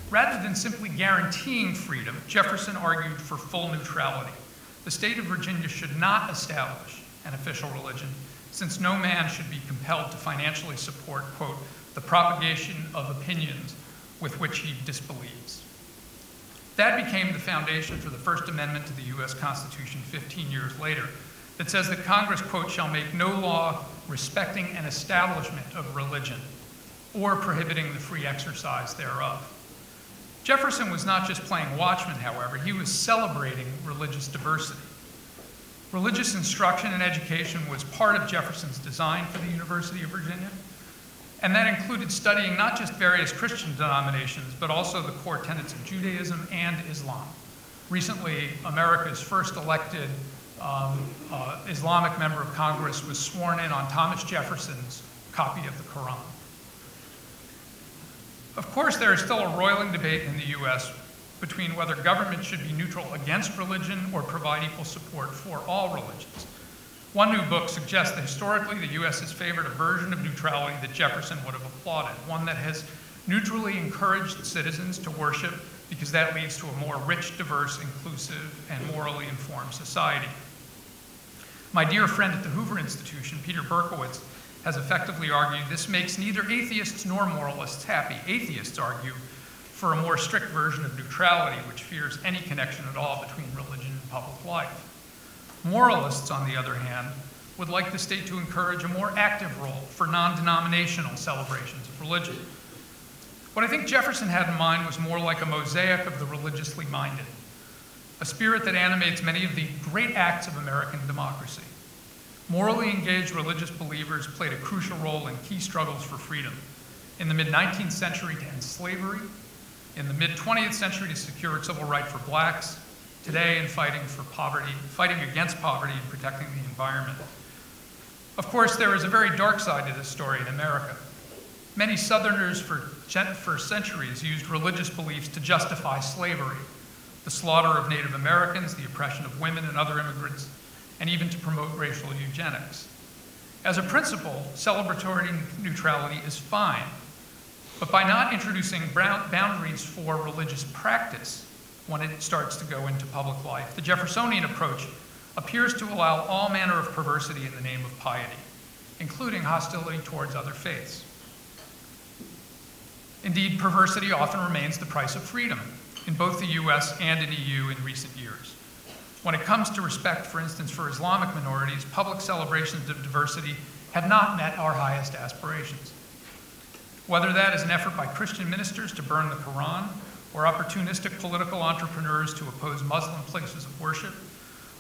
Rather than simply guaranteeing freedom, Jefferson argued for full neutrality. The state of Virginia should not establish an official religion, since no man should be compelled to financially support, quote, the propagation of opinions with which he disbelieves. That became the foundation for the First Amendment to the US Constitution 15 years later, that says that Congress, quote, shall make no law respecting an establishment of religion or prohibiting the free exercise thereof. Jefferson was not just playing watchman, however, he was celebrating religious diversity. Religious instruction and education was part of Jefferson's design for the University of Virginia, and that included studying not just various Christian denominations, but also the core tenets of Judaism and Islam. Recently, America's first elected Islamic member of Congress was sworn in on Thomas Jefferson's copy of the Quran. Of course, there is still a roiling debate in the US between whether government should be neutral against religion or provide equal support for all religions. One new book suggests that historically the US has favored a version of neutrality that Jefferson would have applauded, one that has neutrally encouraged citizens to worship because that leads to a more rich, diverse, inclusive, and morally informed society. My dear friend at the Hoover Institution, Peter Berkowitz, has effectively argued this makes neither atheists nor moralists happy. Atheists argue for a more strict version of neutrality, which fears any connection at all between religion and public life. Moralists, on the other hand, would like the state to encourage a more active role for non-denominational celebrations of religion. What I think Jefferson had in mind was more like a mosaic of the religiously minded, a spirit that animates many of the great acts of American democracy. Morally engaged religious believers played a crucial role in key struggles for freedom. In the mid-19th century to end slavery, in the mid-20th century to secure civil rights for blacks, today in fighting against poverty and protecting the environment. Of course, there is a very dark side to this story in America. Many Southerners for centuries used religious beliefs to justify slavery, the slaughter of Native Americans, the oppression of women and other immigrants, and even to promote racial eugenics. As a principle, celebratory neutrality is fine, but by not introducing boundaries for religious practice when it starts to go into public life, the Jeffersonian approach appears to allow all manner of perversity in the name of piety, including hostility towards other faiths. Indeed, perversity often remains the price of freedom in both the US and in EU in recent years. When it comes to respect, for instance, for Islamic minorities, public celebrations of diversity have not met our highest aspirations. Whether that is an effort by Christian ministers to burn the Quran or opportunistic political entrepreneurs to oppose Muslim places of worship,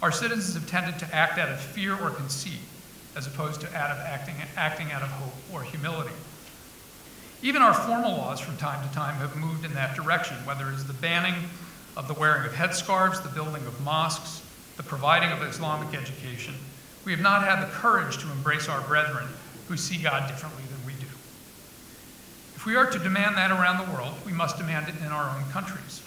our citizens have tended to act out of fear or conceit, as opposed to acting out of hope or humility. Even our formal laws from time to time have moved in that direction, whether it's the banning of the wearing of headscarves, the building of mosques, the providing of Islamic education. We have not had the courage to embrace our brethren who see God differently than we do. If we are to demand that around the world, we must demand it in our own countries.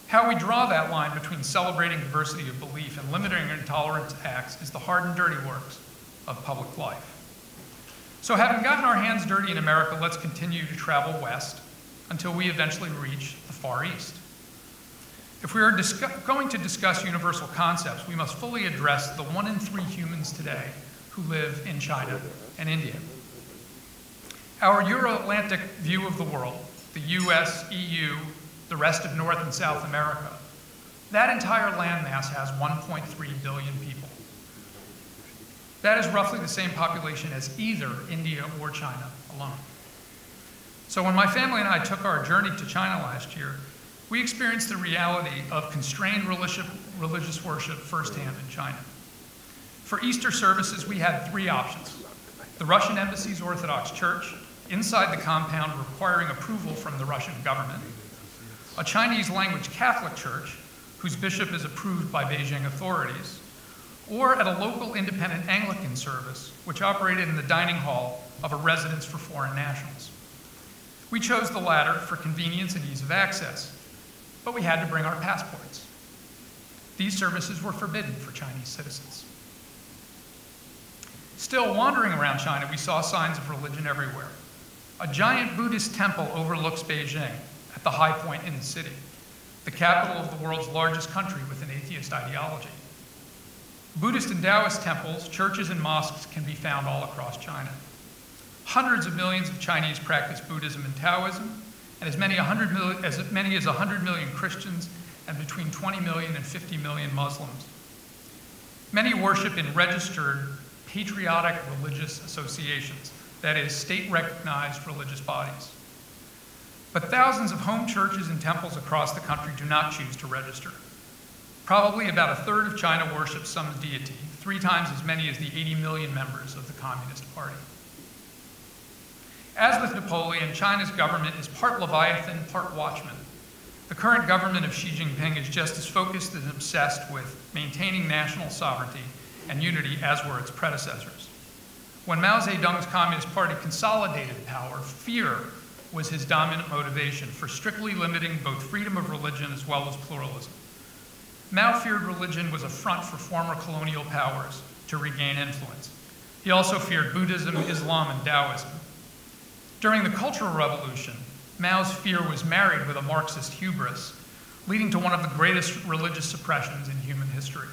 How we draw that line between celebrating diversity of belief and limiting intolerant acts is the hard and dirty works of public life. So having gotten our hands dirty in America, let's continue to travel west until we eventually reach the Far East. If we are going to discuss universal concepts, we must fully address the 1 in 3 humans today who live in China and India. Our Euro-Atlantic view of the world, the US, EU, the rest of North and South America, that entire landmass has 1.3 billion people. That is roughly the same population as either India or China alone. So when my family and I took our journey to China last year, we experienced the reality of constrained religious worship firsthand in China. For Easter services, we had 3 options. The Russian Embassy's Orthodox Church, inside the compound requiring approval from the Russian government, a Chinese language Catholic church, whose bishop is approved by Beijing authorities, or at a local independent Anglican service, which operated in the dining hall of a residence for foreign nationals. We chose the latter for convenience and ease of access, but we had to bring our passports. These services were forbidden for Chinese citizens. Still, wandering around China, we saw signs of religion everywhere. A giant Buddhist temple overlooks Beijing, at the high point in the city, the capital of the world's largest country with an atheist ideology. Buddhist and Taoist temples, churches, and mosques can be found all across China. Hundreds of millions of Chinese practice Buddhism and Taoism, and as many as 100 million Christians, and between 20 million and 50 million Muslims. Many worship in registered patriotic religious associations, that is, state-recognized religious bodies. But thousands of home churches and temples across the country do not choose to register. Probably about a third of China worships some deity, 3 times as many as the 80 million members of the Communist Party. As with Napoleon, China's government is part Leviathan, part watchman. The current government of Xi Jinping is just as focused and obsessed with maintaining national sovereignty and unity as were its predecessors. When Mao Zedong's Communist Party consolidated power, fear was his dominant motivation for strictly limiting both freedom of religion as well as pluralism. Mao feared religion was a front for former colonial powers to regain influence. He also feared Buddhism, Islam, and Taoism. During the Cultural Revolution, Mao's fear was married with a Marxist hubris, leading to one of the greatest religious suppressions in human history.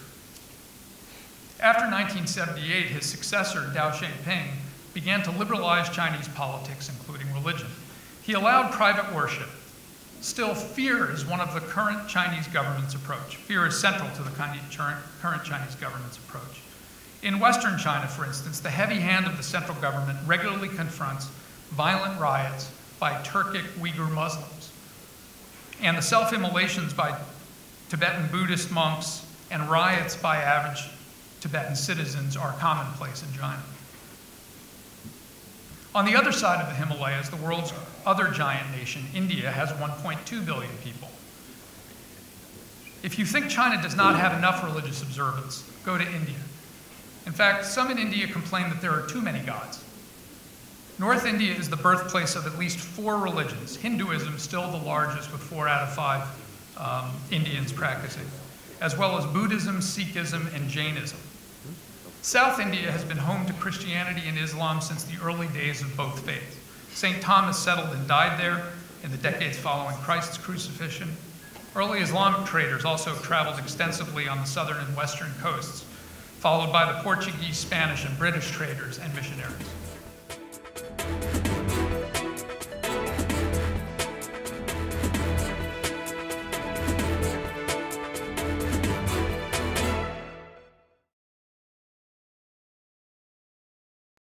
After 1978, his successor, Deng Xiaoping, began to liberalize Chinese politics, including religion. He allowed private worship. Still, fear is one of the current Chinese government's approach. Fear is central to the current Chinese government's approach. In Western China, for instance, the heavy hand of the central government regularly confronts violent riots by Turkic Uyghur Muslims, and the self-immolations by Tibetan Buddhist monks and riots by average Tibetan citizens are commonplace in China. On the other side of the Himalayas, the world's other giant nation, India, has 1.2 billion people. If you think China does not have enough religious observance, go to India. In fact, some in India complain that there are too many gods. North India is the birthplace of at least 4 religions, Hinduism still the largest with 4 out of 5 Indians practicing, as well as Buddhism, Sikhism, and Jainism. South India has been home to Christianity and Islam since the early days of both faiths. St. Thomas settled and died there in the decades following Christ's crucifixion. Early Islamic traders also traveled extensively on the southern and western coasts, followed by the Portuguese, Spanish, and British traders and missionaries.